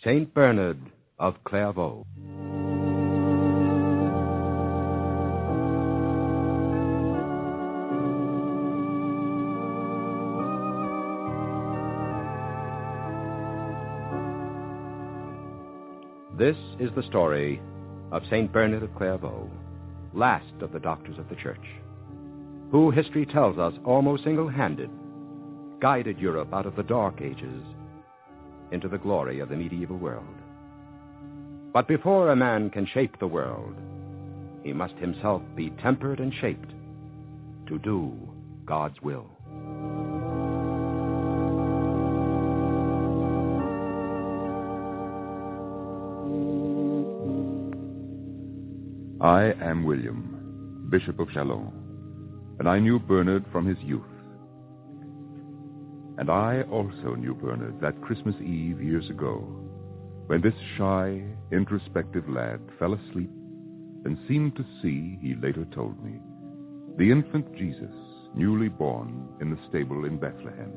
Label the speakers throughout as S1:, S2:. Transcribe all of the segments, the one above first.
S1: Saint Bernard of Clairvaux. This is the story of Saint Bernard of Clairvaux, last of the doctors of the Church, who, history tells us, almost single-handed, guided Europe out of the Dark Ages into the glory of the medieval world. But before a man can shape the world, he must himself be tempered and shaped to do God's will.
S2: I am William, Bishop of Chalons, and I knew Bernard from his youth. And I also knew Bernard that Christmas Eve years ago, when this shy, introspective lad fell asleep and seemed to see, he later told me, the infant Jesus, newly born in the stable in Bethlehem.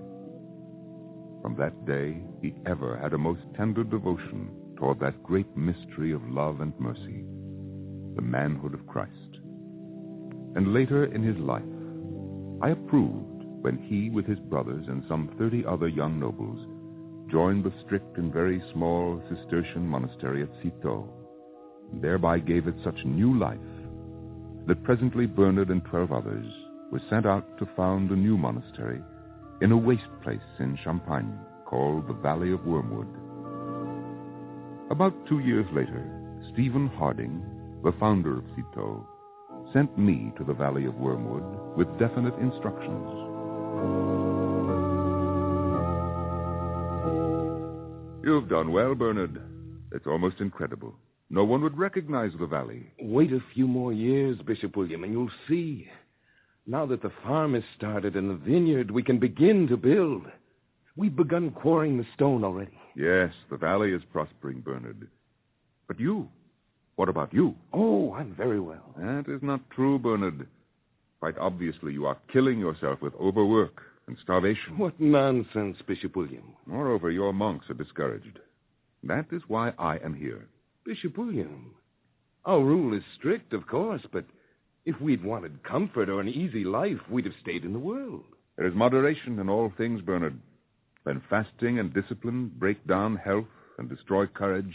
S2: From that day, he ever had a most tender devotion toward that great mystery of love and mercy, the manhood of Christ. And later in his life, I approved when he, with his brothers and some 30 other young nobles, joined the strict and very small Cistercian monastery at Citeaux, and thereby gave it such new life that presently Bernard and 12 others were sent out to found a new monastery in a waste place in Champagne called the Valley of Wormwood. About 2 years later, Stephen Harding, the founder of Citeaux, sent me to the Valley of Wormwood with definite instructions. You've done well, Bernard. It's almost incredible. No one would recognize the valley.
S3: Wait a few more years, Bishop William, and you'll see. Now that the farm is started and the vineyard, we can begin to build. We've begun quarrying the stone already.
S2: Yes, the valley is prospering, Bernard. But you? What about you?
S3: Oh, I'm very well.
S2: That is not true, Bernard. Quite obviously, you are killing yourself with overwork and starvation.
S3: What nonsense, Bishop William.
S2: Moreover, your monks are discouraged. That is why I am here.
S3: Bishop William, our rule is strict, of course, but if we'd wanted comfort or an easy life, we'd have stayed in the world.
S2: There is moderation in all things, Bernard. When fasting and discipline break down health and destroy courage,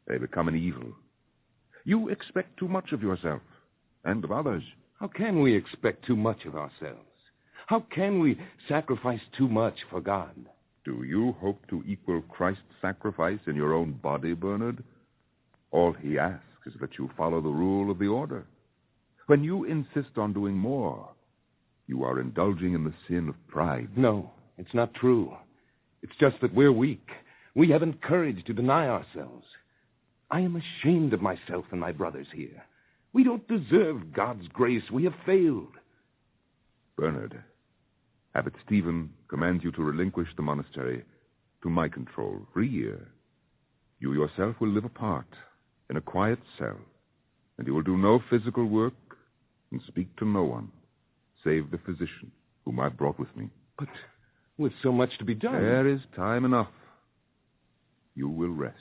S2: they become an evil. You expect too much of yourself and of others.
S3: How can we expect too much of ourselves? How can we sacrifice too much for God?
S2: Do you hope to equal Christ's sacrifice in your own body, Bernard? All he asks is that you follow the rule of the order. When you insist on doing more, you are indulging in the sin of pride.
S3: No, it's not true. It's just that we're weak. We haven't courage to deny ourselves. I am ashamed of myself and my brothers here. We don't deserve God's grace. We have failed.
S2: Bernard, Abbot Stephen commands you to relinquish the monastery to my control for a year. You yourself will live apart in a quiet cell, and you will do no physical work and speak to no one, save the physician whom I brought with me.
S3: But with so much to be done...
S2: There is time enough. You will rest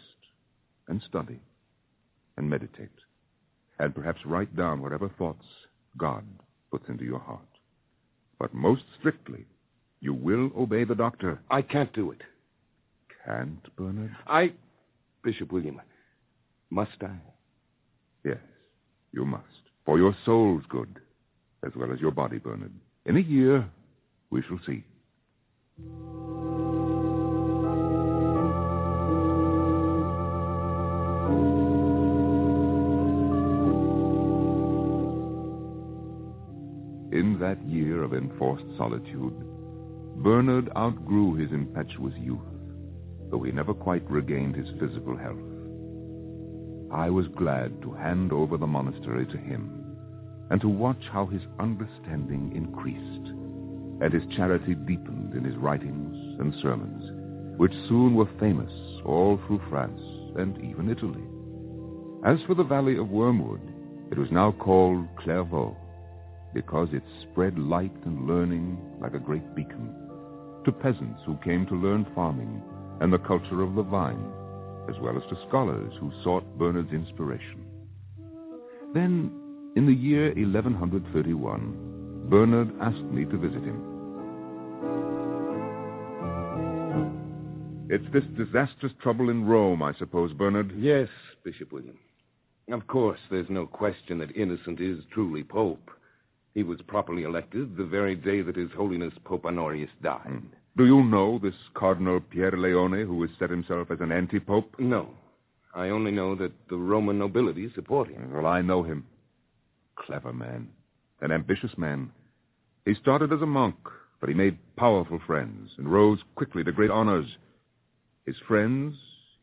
S2: and study and meditate, and perhaps write down whatever thoughts God puts into your heart. But most strictly, you will obey the doctor.
S3: I can't do it.
S2: Can't, Bernard?
S3: Bishop William, must I?
S2: Yes, you must. For your soul's good, as well as your body, Bernard. In a year, we shall see. In that year of enforced solitude, Bernard outgrew his impetuous youth, though he never quite regained his physical health. I was glad to hand over the monastery to him and to watch how his understanding increased and his charity deepened in his writings and sermons, which soon were famous all through France and even Italy. As for the Valley of Wormwood, it was now called Clairvaux, because it spread light and learning like a great beacon to peasants who came to learn farming and the culture of the vine, as well as to scholars who sought Bernard's inspiration. Then, in the year 1131, Bernard asked me to visit him. It's this disastrous trouble in Rome, I suppose, Bernard.
S3: Yes, Bishop William. Of course, there's no question that Innocent is truly Pope. He was properly elected the very day that His Holiness Pope Honorius died.
S2: Do you know this Cardinal Pierleone, who has set himself as an anti-pope?
S3: No. I only know that the Roman nobility support him.
S2: Well, I know him. Clever man. An ambitious man. He started as a monk, but he made powerful friends and rose quickly to great honors. His friends,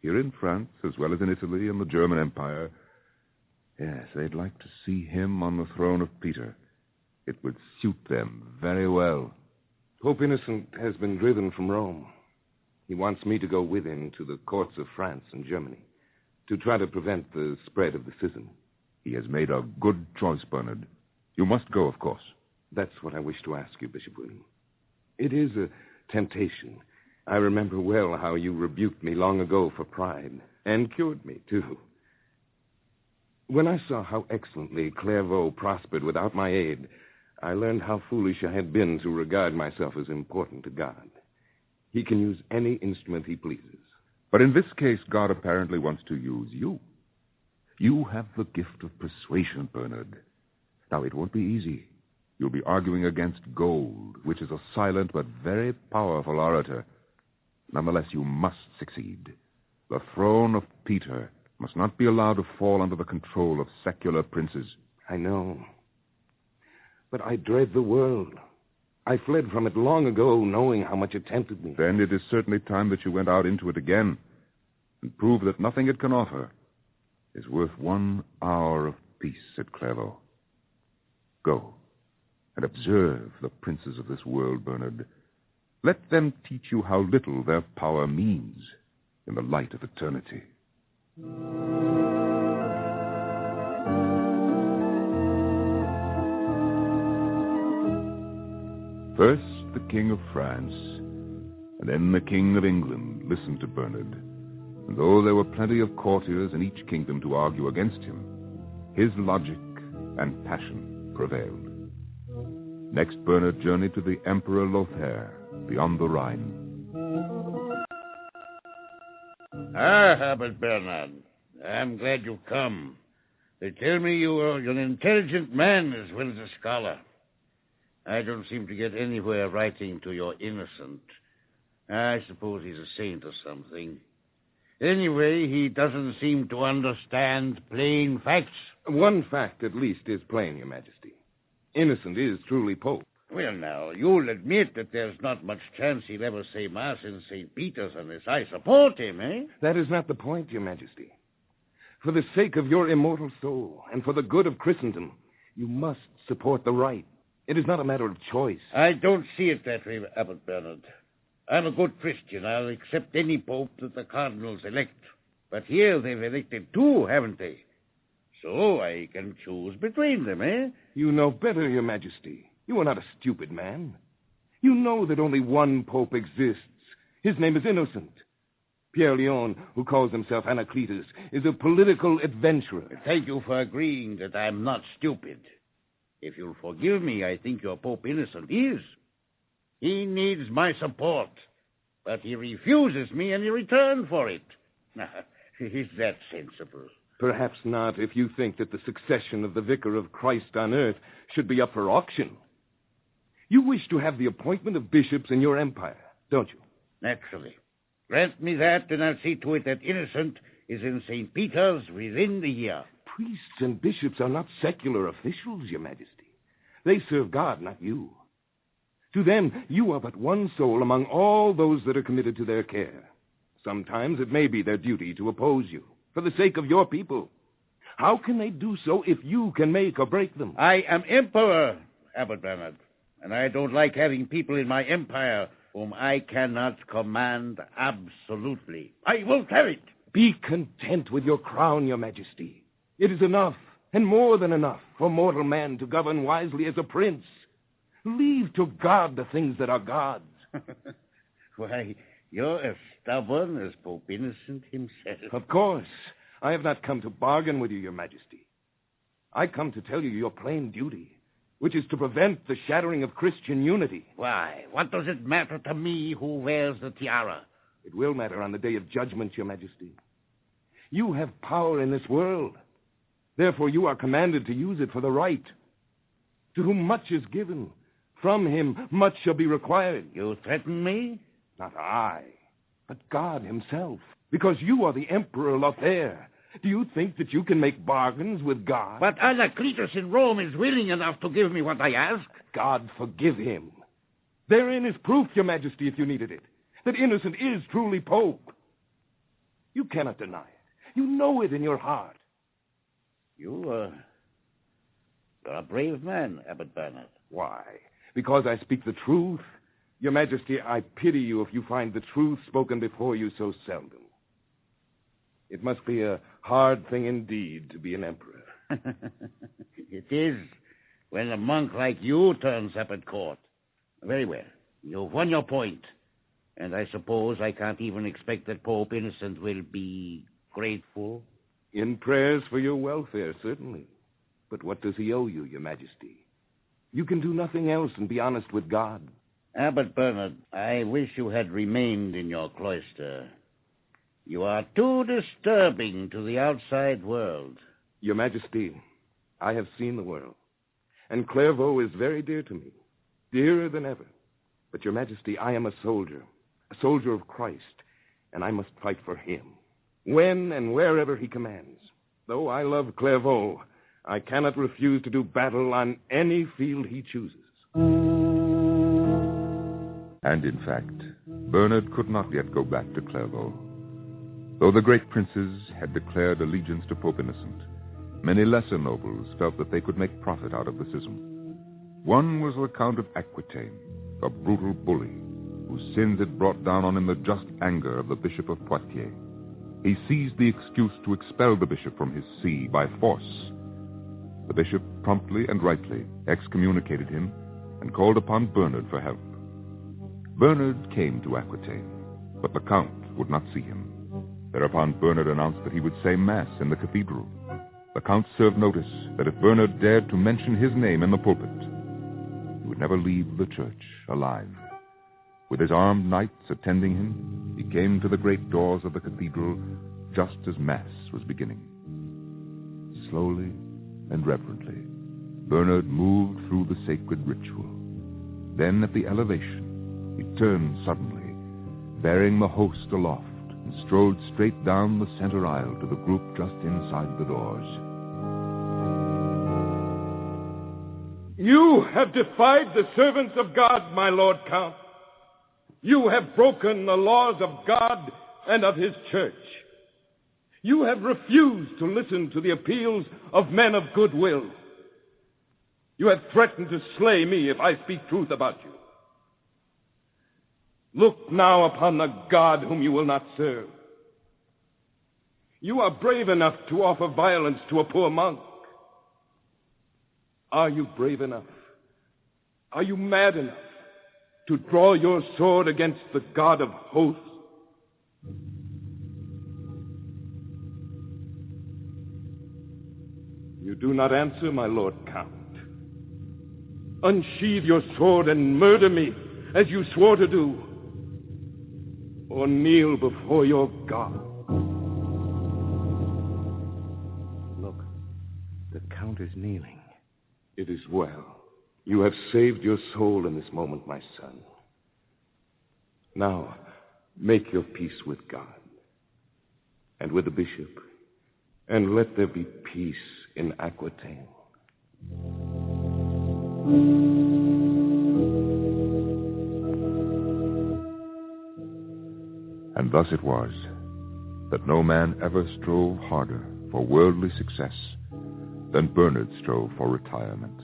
S2: here in France, as well as in Italy and the German Empire, yes, they'd like to see him on the throne of Peter. It would suit them very well.
S3: Pope Innocent has been driven from Rome. He wants me to go with him to the courts of France and Germany to try to prevent the spread of the schism.
S2: He has made a good choice, Bernard. You must go, of course.
S3: That's what I wish to ask you, Bishop William. It is a temptation. I remember well how you rebuked me long ago for pride, and cured me, too. When I saw how excellently Clairvaux prospered without my aid, I learned how foolish I had been to regard myself as important to God. He can use any instrument he pleases.
S2: But in this case, God apparently wants to use you. You have the gift of persuasion, Bernard. Now, it won't be easy. You'll be arguing against gold, which is a silent but very powerful orator. Nonetheless, you must succeed. The throne of Peter must not be allowed to fall under the control of secular princes.
S3: I know. But I dread the world. I fled from it long ago, knowing how much it tempted me.
S2: Then it is certainly time that you went out into it again and proved that nothing it can offer is worth 1 hour of peace at Clairvaux. Go and observe the princes of this world, Bernard. Let them teach you how little their power means in the light of eternity. First, the King of France, and then the King of England listened to Bernard. And though there were plenty of courtiers in each kingdom to argue against him, his logic and passion prevailed. Next, Bernard journeyed to the Emperor Lothair, beyond the Rhine.
S4: Abbot Bernard, I'm glad you've come. They tell me you're an intelligent man as well as a scholar. I don't seem to get anywhere writing to your Innocent. I suppose he's a saint or something. Anyway, he doesn't seem to understand plain facts.
S3: One fact, at least, is plain, Your Majesty. Innocent is truly Pope.
S4: Well, now, you'll admit that there's not much chance he'll ever say Mass in St. Peter's unless I support him, eh?
S3: That is not the point, Your Majesty. For the sake of your immortal soul and for the good of Christendom, you must support the right. It is not a matter of choice.
S4: I don't see it that way, Abbot Bernard. I'm a good Christian. I'll accept any pope that the cardinals elect. But here they've elected 2, haven't they? So I can choose between them, eh?
S3: You know better, Your Majesty. You are not a stupid man. You know that only one pope exists. His name is Innocent. Pierleone, who calls himself Anacletus, is a political adventurer.
S4: Thank you for agreeing that I'm not stupid. If you'll forgive me, I think your Pope Innocent is. He needs my support, but he refuses me any return for it. Is that sensible?
S3: Perhaps not if you think that the succession of the Vicar of Christ on earth should be up for auction. You wish to have the appointment of bishops in your empire, don't you?
S4: Naturally. Grant me that, and I'll see to it that Innocent is in St. Peter's within the year.
S3: Priests and bishops are not secular officials, Your Majesty. They serve God, not you. To them, you are but one soul among all those that are committed to their care. Sometimes it may be their duty to oppose you, for the sake of your people. How can they do so if you can make or break them?
S4: I am emperor, Abbot Bernard, and I don't like having people in my empire whom I cannot command absolutely. I won't have it.
S3: Be content with your crown, Your Majesty. It is enough, and more than enough, for mortal man to govern wisely as a prince. Leave to God the things that are God's.
S4: Why, You're as stubborn as Pope Innocent himself.
S3: Of course. I have not come to bargain with you, Your Majesty. I come to tell you your plain duty, which is to prevent the shattering of Christian unity.
S4: Why? What does it matter to me who wears the tiara?
S3: It will matter on the day of judgment, Your Majesty. You have power in this world. Therefore, you are commanded to use it for the right. To whom much is given, from him much shall be required.
S4: You threaten me?
S3: Not I, but God himself. Because you are the Emperor Lothair. Do you think that you can make bargains with God?
S4: But Anacletus in Rome is willing enough to give me what I ask.
S3: God forgive him. Therein is proof, Your Majesty, if you needed it, that Innocent is truly Pope. You cannot deny it. You know it in your heart.
S4: You're a brave man, Abbot Bernard.
S3: Why? Because I speak the truth? Your Majesty, I pity you if you find the truth spoken before you so seldom. It must be a hard thing indeed to be an emperor.
S4: It is, when a monk like you turns up at court. Very well. You've won your point. And I suppose I can't even expect that Pope Innocent will be grateful.
S3: In prayers for your welfare, certainly. But what does he owe you, Your Majesty? You can do nothing else than be honest with God.
S4: Abbot Bernard, I wish you had remained in your cloister. You are too disturbing to the outside world.
S3: Your Majesty, I have seen the world. And Clairvaux is very dear to me. Dearer than ever. But, Your Majesty, I am a soldier of Christ, and I must fight for him, when and wherever he commands. Though I love Clairvaux, I cannot refuse to do battle on any field he chooses.
S2: And in fact, Bernard could not yet go back to Clairvaux. Though the great princes had declared allegiance to Pope Innocent, many lesser nobles felt that they could make profit out of the schism. One was the Count of Aquitaine, a brutal bully, whose sins had brought down on him the just anger of the Bishop of Poitiers. He seized the excuse to expel the bishop from his see by force. The bishop promptly and rightly excommunicated him and called upon Bernard for help. Bernard came to Aquitaine, but the Count would not see him. Thereupon Bernard announced that he would say Mass in the cathedral. The Count served notice that if Bernard dared to mention his name in the pulpit, he would never leave the church alive. With his armed knights attending him, he came to the great doors of the cathedral just as Mass was beginning. Slowly and reverently, Bernard moved through the sacred ritual. Then, at the elevation, he turned suddenly, bearing the host aloft, and strode straight down the center aisle to the group just inside the doors.
S3: You have defied the servants of God, my Lord Count. You have broken the laws of God and of his church. You have refused to listen to the appeals of men of goodwill. You have threatened to slay me if I speak truth about you. Look now upon the God whom you will not serve. You are brave enough to offer violence to a poor monk. Are you brave enough? Are you mad enough to draw your sword against the God of hosts? You do not answer, my Lord Count. Unsheathe your sword and murder me, as you swore to do, or kneel before your God.
S5: Look, the Count is kneeling.
S3: It is well. You have saved your soul in this moment, my son. Now, make your peace with God and with the bishop, and let there be peace in Aquitaine.
S2: And thus it was that no man ever strove harder for worldly success than Bernard strove for retirement.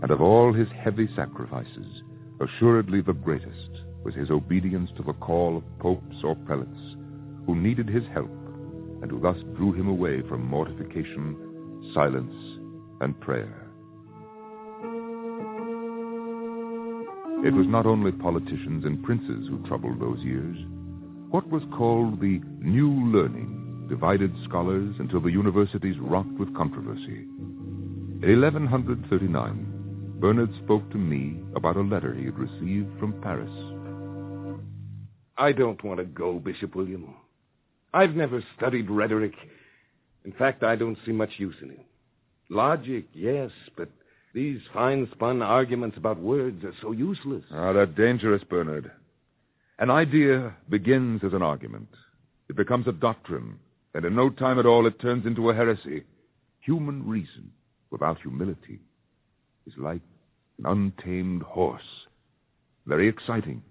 S2: And of all his heavy sacrifices, assuredly the greatest was his obedience to the call of popes or prelates who needed his help and who thus drew him away from mortification, silence, and prayer. It was not only politicians and princes who troubled those years. What was called the New Learning divided scholars until the universities rocked with controversy. In 1139, Bernard spoke to me about a letter he had received from Paris.
S3: I don't want to go, Bishop William. I've never studied rhetoric. In fact, I don't see much use in it. Logic, yes, but these fine-spun arguments about words are so useless.
S2: They're dangerous, Bernard. An idea begins as an argument. It becomes a doctrine, and in no time at all it turns into a heresy. Human reason without humility is like an untamed horse. Very exciting,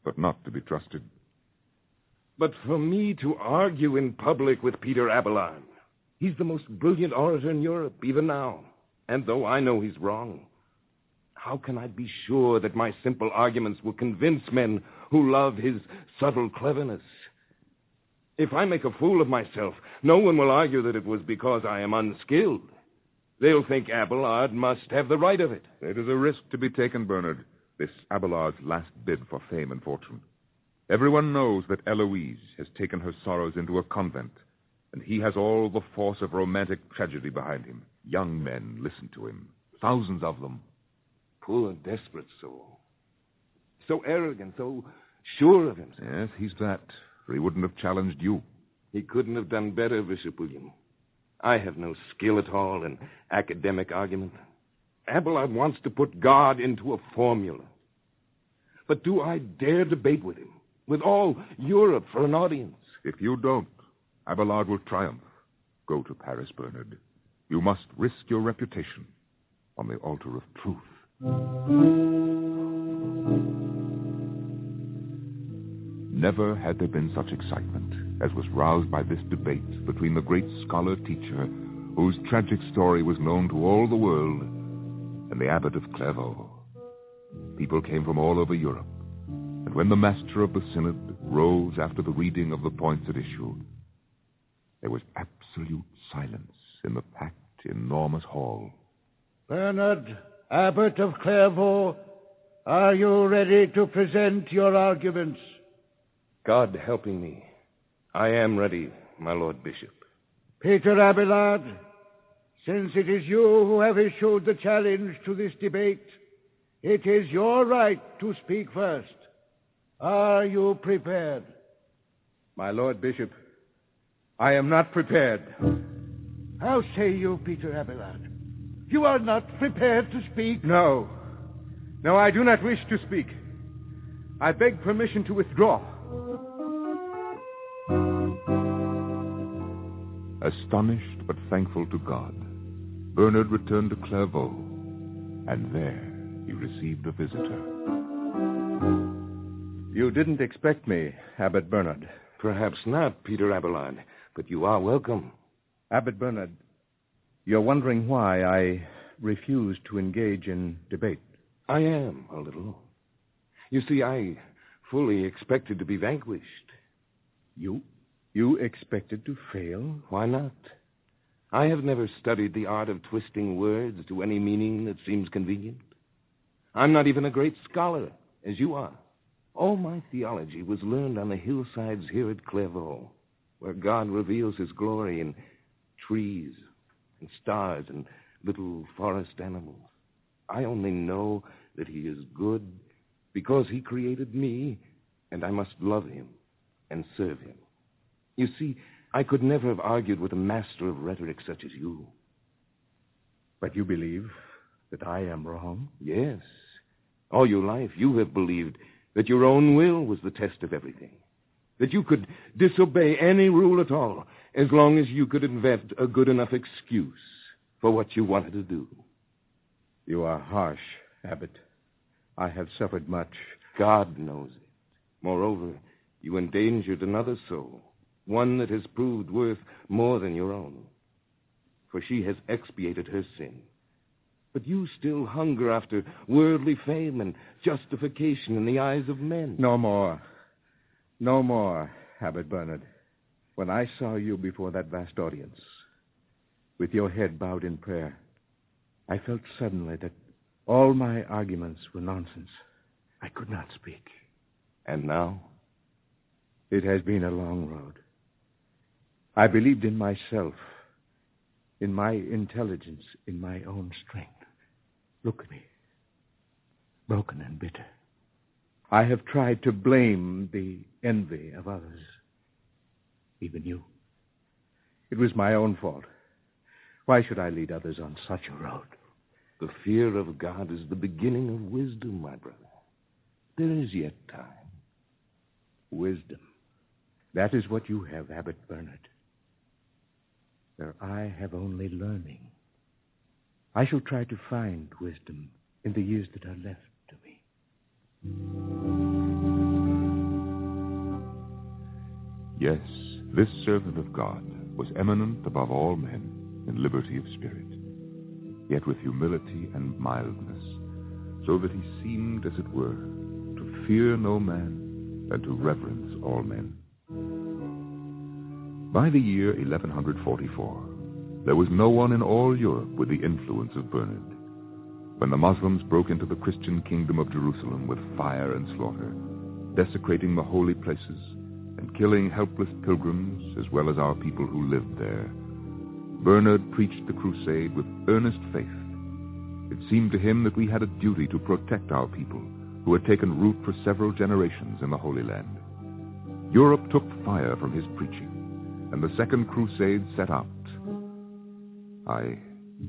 S2: but not to be trusted.
S3: But for me to argue in public with Peter Abelard, he's the most brilliant orator in Europe, even now. And though I know he's wrong, how can I be sure that my simple arguments will convince men who love his subtle cleverness? If I make a fool of myself, no one will argue that it was because I am unskilled. They'll think Abelard must have the right of it.
S2: It is a risk to be taken, Bernard, this Abelard's last bid for fame and fortune. Everyone knows that Eloise has taken her sorrows into a convent, and he has all the force of romantic tragedy behind him. Young men listen to him, thousands of them.
S3: Poor, desperate soul. So arrogant, so sure of himself.
S2: Yes, he's that, for he wouldn't have challenged you.
S3: He couldn't have done better, Bishop William. I have no skill at all in academic argument. Abelard wants to put God into a formula. But do I dare debate with him, with all Europe for an audience?
S2: If you don't, Abelard will triumph. Go to Paris, Bernard. You must risk your reputation on the altar of truth. Never had there been such excitement as was roused by this debate between the great scholar-teacher whose tragic story was known to all the world and the abbot of Clairvaux. People came from all over Europe, and when the master of the synod rose after the reading of the points at issue, there was absolute silence in the packed, enormous hall.
S4: Bernard, abbot of Clairvaux, are you ready to present your arguments?
S3: God helping me, I am ready, my Lord Bishop.
S4: Peter Abelard, since it is you who have issued the challenge to this debate, it is your right to speak first. Are you prepared?
S5: My Lord Bishop, I am not prepared.
S4: How say you, Peter Abelard? You are not prepared to speak?
S5: No, I do not wish to speak. I beg permission to withdraw.
S2: Astonished but thankful to God, Bernard returned to Clairvaux, and there he received a visitor.
S5: You didn't expect me, Abbot Bernard.
S3: Perhaps not, Peter Abelard, but you are welcome.
S5: Abbot Bernard, you're wondering why I refused to engage in debate.
S3: I am, a little. You see, I fully expected to be vanquished.
S5: You expected to fail?
S3: Why not? I have never studied the art of twisting words to any meaning that seems convenient. I'm not even a great scholar, as you are. All my theology was learned on the hillsides here at Clairvaux, where God reveals his glory in trees and stars and little forest animals. I only know that he is good because he created me, and I must love him and serve him. You see, I could never have argued with a master of rhetoric such as you.
S5: But you believe that I am wrong?
S3: Yes. All your life you have believed that your own will was the test of everything, that you could disobey any rule at all as long as you could invent a good enough excuse for what you wanted to do.
S5: You are harsh, Abbot. I have suffered much.
S3: God knows it. Moreover, you endangered another soul, one that has proved worth more than your own. For she has expiated her sin. But you still hunger after worldly fame and justification in the eyes of men.
S5: No more. No more, Abbot Bernard. When I saw you before that vast audience, with your head bowed in prayer, I felt suddenly that all my arguments were nonsense. I could not speak.
S3: And now?
S5: It has been a long road. I believed in myself, in my intelligence, in my own strength. Look at me, broken and bitter. I have tried to blame the envy of others, even you. It was my own fault. Why should I lead others on such a road?
S3: The fear of God is the beginning of wisdom, my brother. There is yet time.
S5: Wisdom. That is what you have, Abbot Bernard. Where I have only learning. I shall try to find wisdom in the years that are left to me.
S2: Yes, this servant of God was eminent above all men in liberty of spirit, yet with humility and mildness, so that he seemed, as it were, to fear no man and to reverence all men. By the year 1144, there was no one in all Europe with the influence of Bernard. When the Muslims broke into the Christian kingdom of Jerusalem with fire and slaughter, desecrating the holy places and killing helpless pilgrims as well as our people who lived there, Bernard preached the crusade with earnest faith. It seemed to him that we had a duty to protect our people who had taken root for several generations in the Holy Land. Europe took fire from his preaching, and the Second Crusade set out. I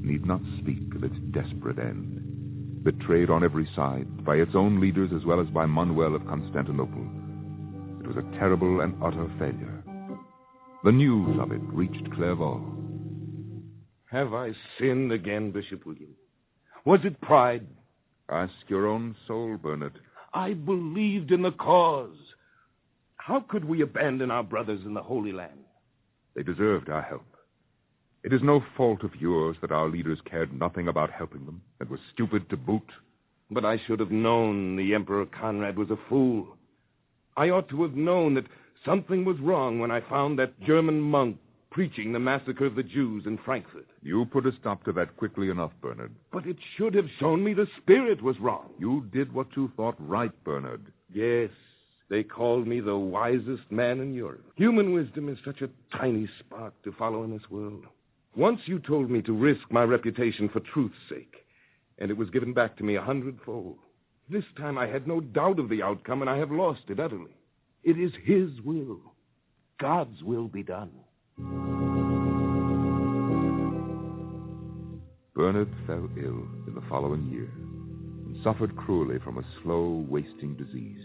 S2: need not speak of its desperate end. Betrayed on every side, by its own leaders as well as by Manuel of Constantinople, it was a terrible and utter failure. The news of it reached Clairvaux.
S3: Have I sinned again, Bishop William? Was it pride?
S2: Ask your own soul, Bernard.
S3: I believed in the cause. How could we abandon our brothers in the Holy Land?
S2: They deserved our help. It is no fault of yours that our leaders cared nothing about helping them and were stupid to boot.
S3: But I should have known the Emperor Conrad was a fool. I ought to have known that something was wrong when I found that German monk preaching the massacre of the Jews in Frankfurt.
S2: You put a stop to that quickly enough, Bernard.
S3: But it should have shown me the spirit was wrong.
S2: You did what you thought right, Bernard.
S3: Yes, they called me the wisest man in Europe. Human wisdom is such a tiny spark to follow in this world. Once you told me to risk my reputation for truth's sake, and it was given back to me 100-fold. This time I had no doubt of the outcome, and I have lost it utterly. It is His will. God's will be done.
S2: Bernard fell ill in the following year and suffered cruelly from a slow, wasting disease.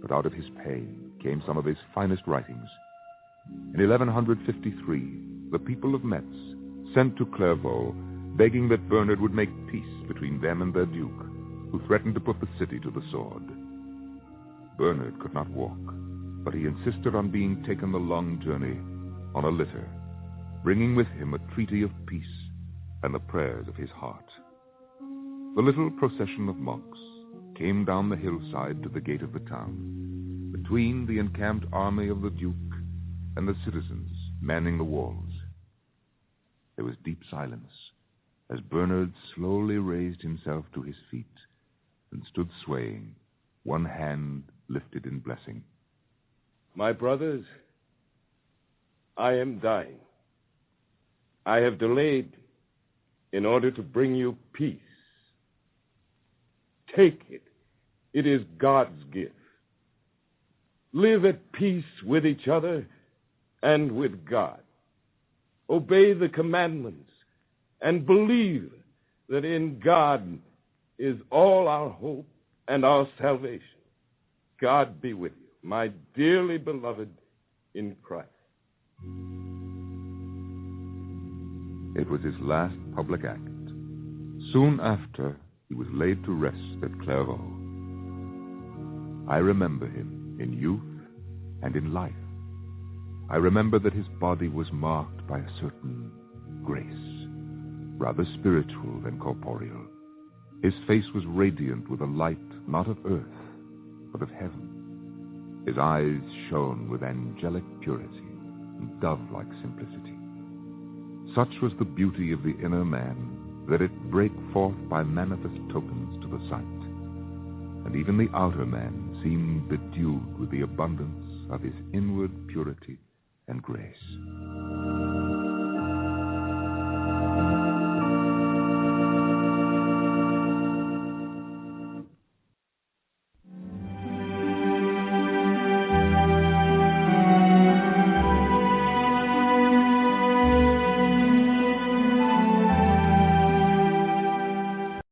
S2: But out of his pain came some of his finest writings. In 1153, the people of Metz sent to Clairvaux, begging that Bernard would make peace between them and their duke, who threatened to put the city to the sword. Bernard could not walk, but he insisted on being taken the long journey on a litter, bringing with him a treaty of peace and the prayers of his heart. The little procession of monks came down the hillside to the gate of the town, between the encamped army of the duke and the citizens manning the walls. There was deep silence as Bernard slowly raised himself to his feet and stood swaying, one hand lifted in blessing.
S3: My brothers, I am dying. I have delayed in order to bring you peace. Take it. It is God's gift. Live at peace with each other and with God. Obey the commandments and believe that in God is all our hope and our salvation. God be with you, my dearly beloved in Christ.
S2: It was his last public act. Soon after, he was laid to rest at Clairvaux. I remember him in youth and in life. I remember that his body was marked by a certain grace, rather spiritual than corporeal. His face was radiant with a light not of earth, but of heaven. His eyes shone with angelic purity and dove-like simplicity. Such was the beauty of the inner man that it brake forth by manifest tokens to the sight. and even the outer man seemed bedewed with the abundance of his inward purity and grace.